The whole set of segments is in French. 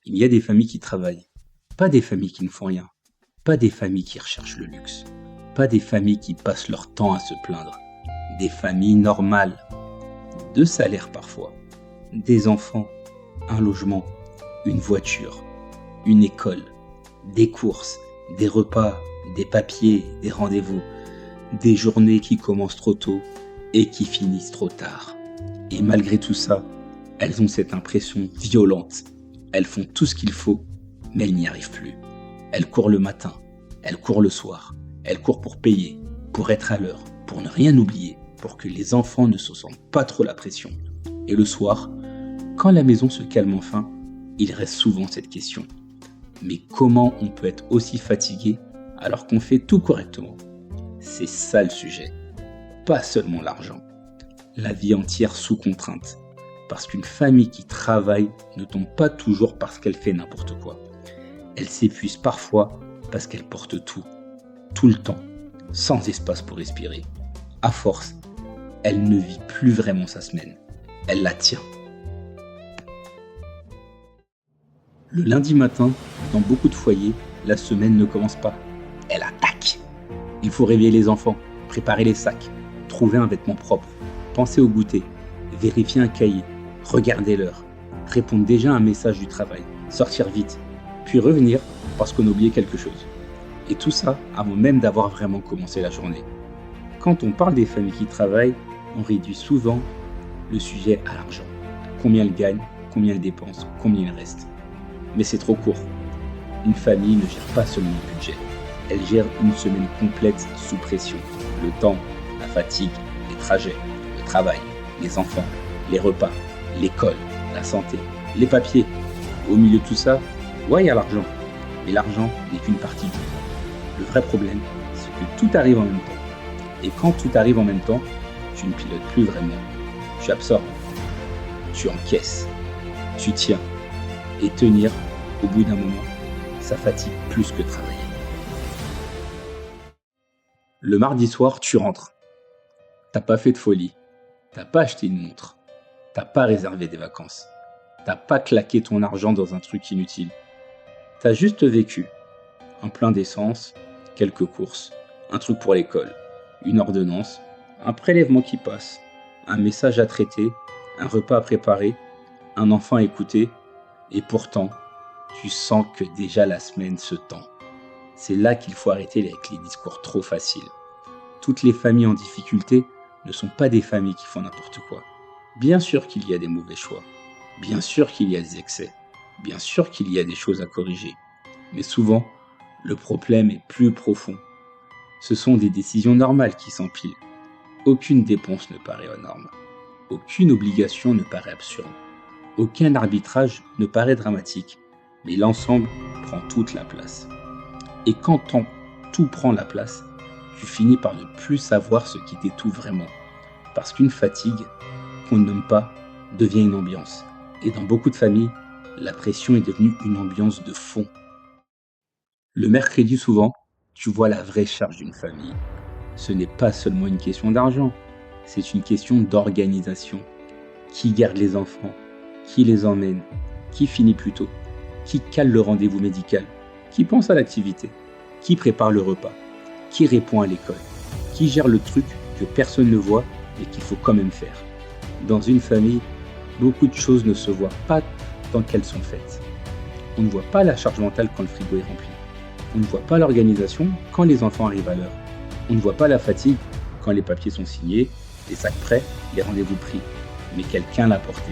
Il y a des familles qui travaillent, pas des familles qui ne font rien, pas des familles qui recherchent le luxe, pas des familles qui passent leur temps à se plaindre, des familles normales, deux salaires parfois, des enfants, un logement, une voiture, une école, des courses, des repas, des papiers, des rendez-vous, des journées qui commencent trop tôt et qui finissent trop tard. Et malgré tout ça, elles ont cette impression violente. Elles font tout ce qu'il faut, mais elles n'y arrivent plus. Elles courent le matin, elles courent le soir, elles courent pour payer, pour être à l'heure, pour ne rien oublier, pour que les enfants ne se sentent pas trop la pression. Et le soir, quand la maison se calme enfin, il reste souvent cette question. Mais comment on peut être aussi fatigué alors qu'on fait tout correctement? C'est ça le sujet. Pas seulement l'argent. La vie entière sous contrainte. Parce qu'une famille qui travaille ne tombe pas toujours parce qu'elle fait n'importe quoi. Elle s'épuise parfois parce qu'elle porte tout le temps, sans espace pour respirer. À force, elle ne vit plus vraiment sa semaine. Elle la tient. Le lundi matin, dans beaucoup de foyers, la semaine ne commence pas. Elle attaque. Il faut réveiller les enfants, préparer les sacs, trouver un vêtement propre, penser au goûter, vérifier un cahier, regarder l'heure, répondre déjà à un message du travail, sortir vite, puis revenir parce qu'on a oublié quelque chose. Et tout ça avant même d'avoir vraiment commencé la journée. Quand on parle des familles qui travaillent, on réduit souvent le sujet à l'argent. Combien elles gagnent, combien elles dépensent, combien il reste. Mais c'est trop court. Une famille ne gère pas seulement le budget. Elle gère une semaine complète sous pression. Le temps, la fatigue, les trajets, le travail, les enfants, les repas, l'école, la santé, les papiers. Au milieu de tout ça, ouais, il y a l'argent. Mais l'argent n'est qu'une partie du tout. Le vrai problème, c'est que tout arrive en même temps. Et quand tout arrive en même temps, tu ne pilotes plus vraiment. Tu absorbes, tu encaisses, tu tiens. Et tenir, au bout d'un moment, ça fatigue plus que travailler. Le mardi soir, tu rentres. T'as pas fait de folie. T'as pas acheté une montre. T'as pas réservé des vacances. T'as pas claqué ton argent dans un truc inutile. T'as juste vécu. Un plein d'essence, quelques courses, un truc pour l'école, une ordonnance, un prélèvement qui passe, un message à traiter, un repas à préparer, un enfant à écouter. Et pourtant, tu sens que déjà la semaine se tend. C'est là qu'il faut arrêter avec les discours trop faciles. Toutes les familles en difficulté ne sont pas des familles qui font n'importe quoi. Bien sûr qu'il y a des mauvais choix. Bien sûr qu'il y a des excès. Bien sûr qu'il y a des choses à corriger. Mais souvent, le problème est plus profond. Ce sont des décisions normales qui s'empilent. Aucune dépense ne paraît aux normes. Aucune obligation ne paraît absurde. Aucun arbitrage ne paraît dramatique, mais l'ensemble prend toute la place. Et quand tout prend la place, tu finis par ne plus savoir ce qui t'étouffe vraiment. Parce qu'une fatigue, qu'on ne nomme pas, devient une ambiance. Et dans beaucoup de familles, la pression est devenue une ambiance de fond. Le mercredi souvent, tu vois la vraie charge d'une famille. Ce n'est pas seulement une question d'argent, c'est une question d'organisation. Qui garde les enfants? Qui les emmène? Qui finit plus tôt? Qui cale le rendez-vous médical? Qui pense à l'activité? Qui prépare le repas? Qui répond à l'école? Qui gère le truc que personne ne voit et qu'il faut quand même faire? Dans une famille, beaucoup de choses ne se voient pas tant qu'elles sont faites. On ne voit pas la charge mentale quand le frigo est rempli. On ne voit pas l'organisation quand les enfants arrivent à l'heure. On ne voit pas la fatigue quand les papiers sont signés, les sacs prêts, les rendez-vous pris. Mais quelqu'un l'a porté.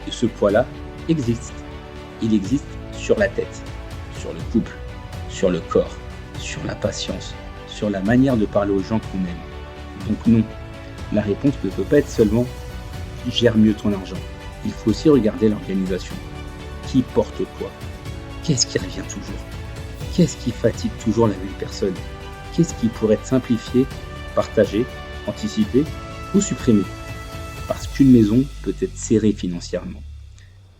Et ce poids-là existe. Il existe sur la tête, sur le couple, sur le corps, sur la patience, sur la manière de parler aux gens qu'on aime. Donc non, la réponse ne peut pas être seulement « gère mieux ton argent ». Il faut aussi regarder l'organisation. Qui porte quoi? Qu'est-ce qui revient toujours? Qu'est-ce qui fatigue toujours la même personne? Qu'est-ce qui pourrait être simplifié, partagé, anticipé ou supprimé? Parce qu'une maison peut être serrée financièrement,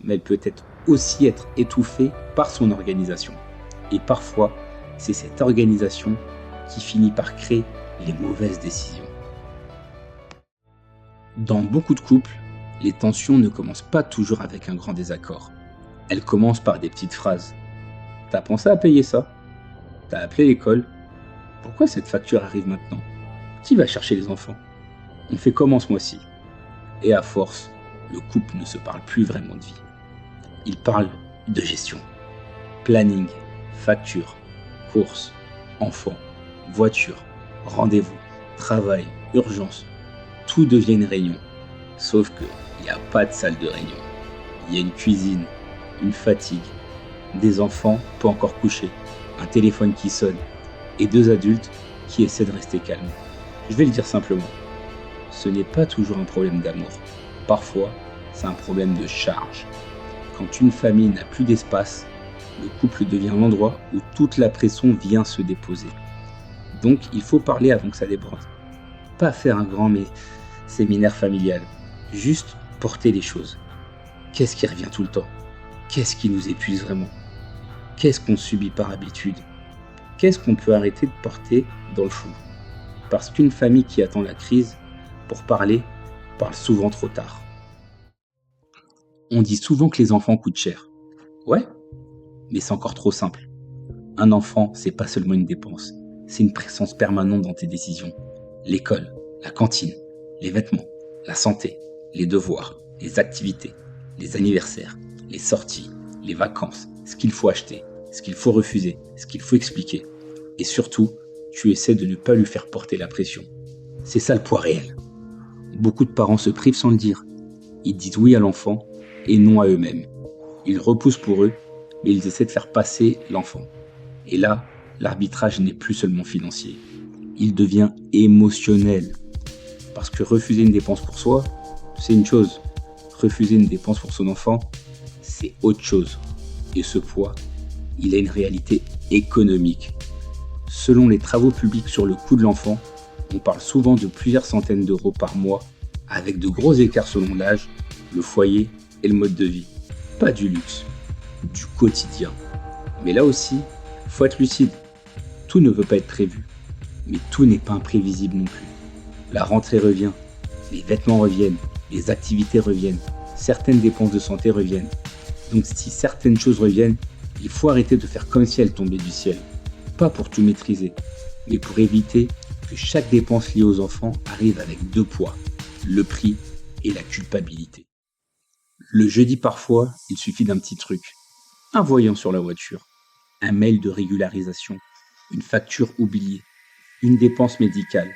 mais elle peut aussi être étouffée par son organisation. Et parfois, c'est cette organisation qui finit par créer les mauvaises décisions. Dans beaucoup de couples, les tensions ne commencent pas toujours avec un grand désaccord. Elle commence par des petites phrases. T'as pensé à payer ça? T'as appelé l'école? Pourquoi cette facture arrive maintenant? Qui va chercher les enfants? On fait comment ce mois-ci? Et à force, le couple ne se parle plus vraiment de vie. Il parle de gestion. Planning, facture, courses, enfants, voiture, rendez-vous, travail, urgence. Tout devient une réunion. Sauf qu'il n'y a pas de salle de réunion. Il y a une cuisine, une fatigue, des enfants pas encore couchés, un téléphone qui sonne et deux adultes qui essaient de rester calmes. Je vais le dire simplement. Ce n'est pas toujours un problème d'amour. Parfois, c'est un problème de charge. Quand une famille n'a plus d'espace, le couple devient l'endroit où toute la pression vient se déposer. Donc, il faut parler avant que ça déborde. Pas faire un grand séminaire familial. Juste porter les choses. Qu'est-ce qui revient tout le temps? Qu'est-ce qui nous épuise vraiment? Qu'est-ce qu'on subit par habitude? Qu'est-ce qu'on peut arrêter de porter dans le flou? Parce qu'une famille qui attend la crise pour parle souvent trop tard. On dit souvent que les enfants coûtent cher. Ouais, mais c'est encore trop simple. Un enfant, c'est pas seulement une dépense, c'est une présence permanente dans tes décisions. L'école, la cantine, les vêtements, la santé, les devoirs, les activités, les anniversaires, les sorties, les vacances, ce qu'il faut acheter, ce qu'il faut refuser, ce qu'il faut expliquer. Et surtout, tu essaies de ne pas lui faire porter la pression. C'est ça le poids réel. Beaucoup de parents se privent sans le dire. Ils disent oui à l'enfant et non à eux-mêmes. Ils repoussent pour eux, mais ils essaient de faire passer l'enfant. Et là, l'arbitrage n'est plus seulement financier. Il devient émotionnel. Parce que refuser une dépense pour soi, c'est une chose. Refuser une dépense pour son enfant, c'est autre chose. Et ce poids, il a une réalité économique. Selon les travaux publics sur le coût de l'enfant, on parle souvent de plusieurs centaines d'euros par mois, avec de gros écarts selon l'âge, le foyer et le mode de vie. Pas du luxe, du quotidien. Mais là aussi, faut être lucide. Tout ne peut pas être prévu, mais tout n'est pas imprévisible non plus. La rentrée revient, les vêtements reviennent, les activités reviennent, certaines dépenses de santé reviennent. Donc si certaines choses reviennent, il faut arrêter de faire comme si elles tombaient du ciel. Pas pour tout maîtriser, mais pour éviter que chaque dépense liée aux enfants arrive avec deux poids, le prix et la culpabilité. Le jeudi parfois, il suffit d'un petit truc. Un voyant sur la voiture, un mail de régularisation, une facture oubliée, une dépense médicale,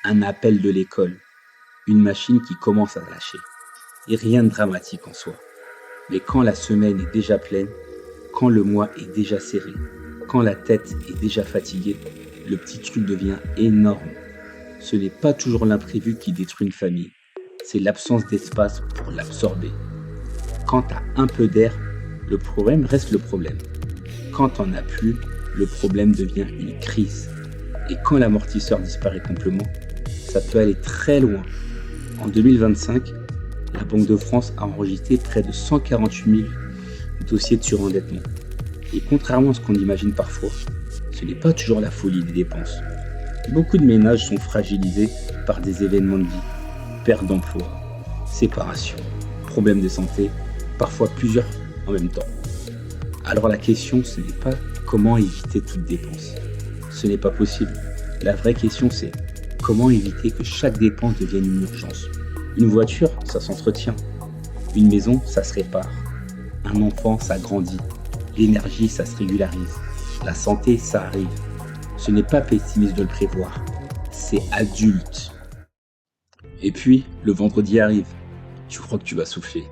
un appel de l'école, une machine qui commence à lâcher. Et rien de dramatique en soi. Mais quand la semaine est déjà pleine, quand le mois est déjà serré, quand la tête est déjà fatiguée, le petit truc devient énorme. Ce n'est pas toujours l'imprévu qui détruit une famille, c'est l'absence d'espace pour l'absorber. Quand tu as un peu d'air, le problème reste le problème. Quand t'en as plus, le problème devient une crise. Et quand l'amortisseur disparaît complètement, ça peut aller très loin. En 2025, la Banque de France a enregistré près de 148 000 dossiers de surendettement. Et contrairement à ce qu'on imagine parfois, ce n'est pas toujours la folie des dépenses. Beaucoup de ménages sont fragilisés par des événements de vie, perte d'emploi, séparation, problèmes de santé, parfois plusieurs en même temps. Alors la question, ce n'est pas comment éviter toute dépense. Ce n'est pas possible. La vraie question, c'est comment éviter que chaque dépense devienne une urgence. Une voiture, ça s'entretient. Une maison, ça se répare. Un enfant, ça grandit. L'énergie, ça se régularise. La santé, ça arrive. Ce n'est pas pessimiste de le prévoir. C'est adulte. Et puis, le vendredi arrive. Tu crois que tu vas souffler.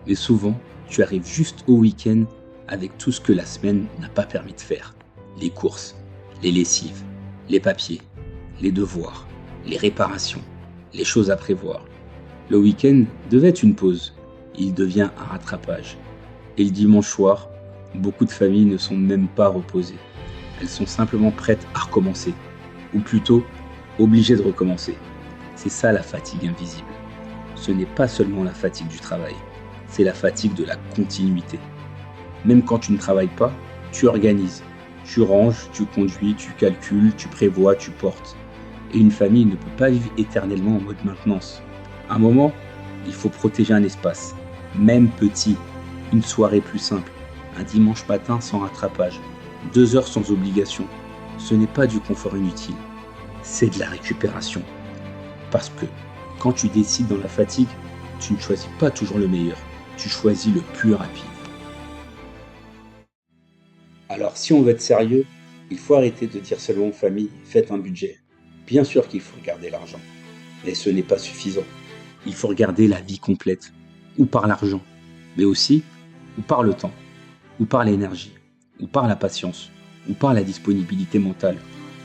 Mais souvent, tu arrives juste au week-end avec tout ce que la semaine n'a pas permis de faire. Les courses, les lessives, les papiers, les devoirs, les réparations, les choses à prévoir. Le week-end devait être une pause. Il devient un rattrapage. Et le dimanche soir, beaucoup de familles ne sont même pas reposées. Elles sont simplement prêtes à recommencer. Ou plutôt, obligées de recommencer. C'est ça la fatigue invisible. Ce n'est pas seulement la fatigue du travail, c'est la fatigue de la continuité. Même quand tu ne travailles pas, tu organises. Tu ranges, tu conduis, tu calcules, tu prévois, tu portes. Et une famille ne peut pas vivre éternellement en mode maintenance. À un moment, il faut protéger un espace, même petit, Une soirée plus simple, un dimanche matin sans rattrapage, 2 heures sans obligation. Ce n'est pas du confort inutile, c'est de la récupération. Parce que quand tu décides dans la fatigue, tu ne choisis pas toujours le meilleur, tu choisis le plus rapide. Alors si on veut être sérieux, il faut arrêter de dire seulement aux familles, faites un budget. Bien sûr qu'il faut regarder l'argent, mais ce n'est pas suffisant. Il faut regarder la vie complète, ou par l'argent, mais aussi ou par le temps, ou par l'énergie, ou par la patience, ou par la disponibilité mentale,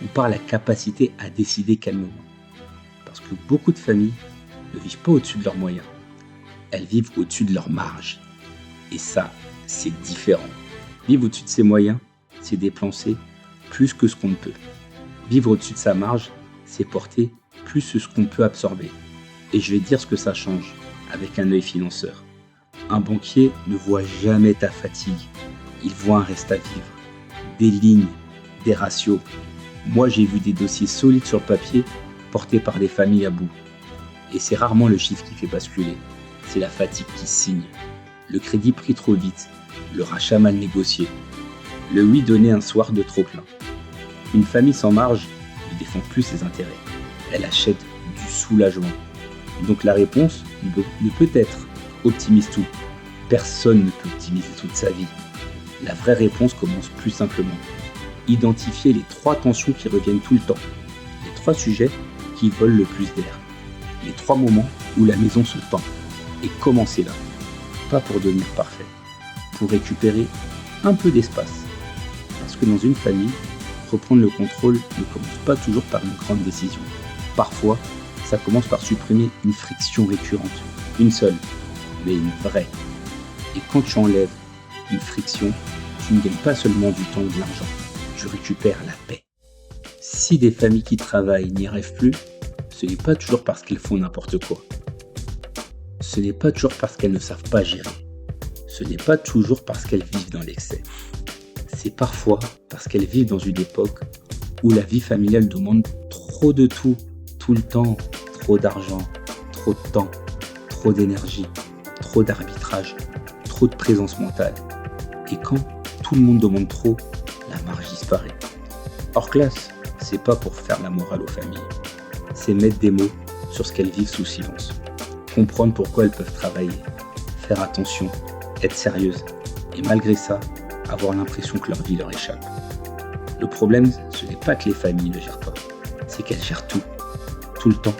ou par la capacité à décider calmement. Parce que beaucoup de familles ne vivent pas au-dessus de leurs moyens, elles vivent au-dessus de leur marge. Et ça, c'est différent. Vivre au-dessus de ses moyens, c'est dépenser plus que ce qu'on ne peut. Vivre au-dessus de sa marge, c'est porter plus que ce qu'on peut absorber. Et je vais dire ce que ça change, avec un œil financeur. Un banquier ne voit jamais ta fatigue, il voit un reste à vivre, des lignes, des ratios. Moi j'ai vu des dossiers solides sur le papier, portés par des familles à bout. Et c'est rarement le chiffre qui fait basculer, c'est la fatigue qui signe. Le crédit pris trop vite, le rachat mal négocié, le oui donné un soir de trop plein. Une famille sans marge ne défend plus ses intérêts, elle achète du soulagement. Donc la réponse ne peut être optimise tout. Personne ne peut optimiser toute sa vie. La vraie réponse commence plus simplement. Identifier les 3 tensions qui reviennent tout le temps, les 3 sujets qui volent le plus d'air, les 3 moments où la maison se tend. Et commencer là, pas pour devenir parfait, pour récupérer un peu d'espace. Parce que dans une famille, reprendre le contrôle ne commence pas toujours par une grande décision. Parfois, ça commence par supprimer une friction récurrente, une seule, mais une vraie. Et quand tu enlèves une friction, tu ne gagnes pas seulement du temps ou de l'argent, tu récupères la paix. Si des familles qui travaillent n'y arrivent plus, ce n'est pas toujours parce qu'elles font n'importe quoi. Ce n'est pas toujours parce qu'elles ne savent pas gérer. Ce n'est pas toujours parce qu'elles vivent dans l'excès. C'est parfois parce qu'elles vivent dans une époque où la vie familiale demande trop de tout le temps, trop d'argent, trop de temps, trop d'énergie, trop d'arbitrage, trop de présence mentale. Et quand tout le monde demande trop, la marge disparaît. Hors classe, c'est pas pour faire la morale aux familles. C'est mettre des mots sur ce qu'elles vivent sous silence. Comprendre pourquoi elles peuvent travailler, faire attention, être sérieuses, et malgré ça, avoir l'impression que leur vie leur échappe. Le problème, ce n'est pas que les familles ne gèrent pas, c'est qu'elles gèrent tout le temps,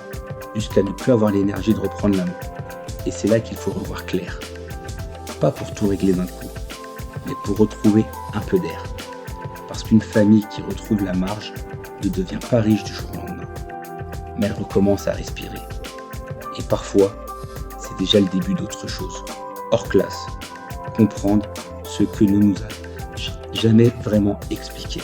jusqu'à ne plus avoir l'énergie de reprendre la main. Et c'est là qu'il faut revoir clair. Pas pour tout régler d'un coup, mais pour retrouver un peu d'air. Parce qu'une famille qui retrouve la marge ne devient pas riche du jour au lendemain, mais elle recommence à respirer. Et parfois, c'est déjà le début d'autre chose. Hors classe, comprendre ce que ne nous a jamais vraiment expliqué.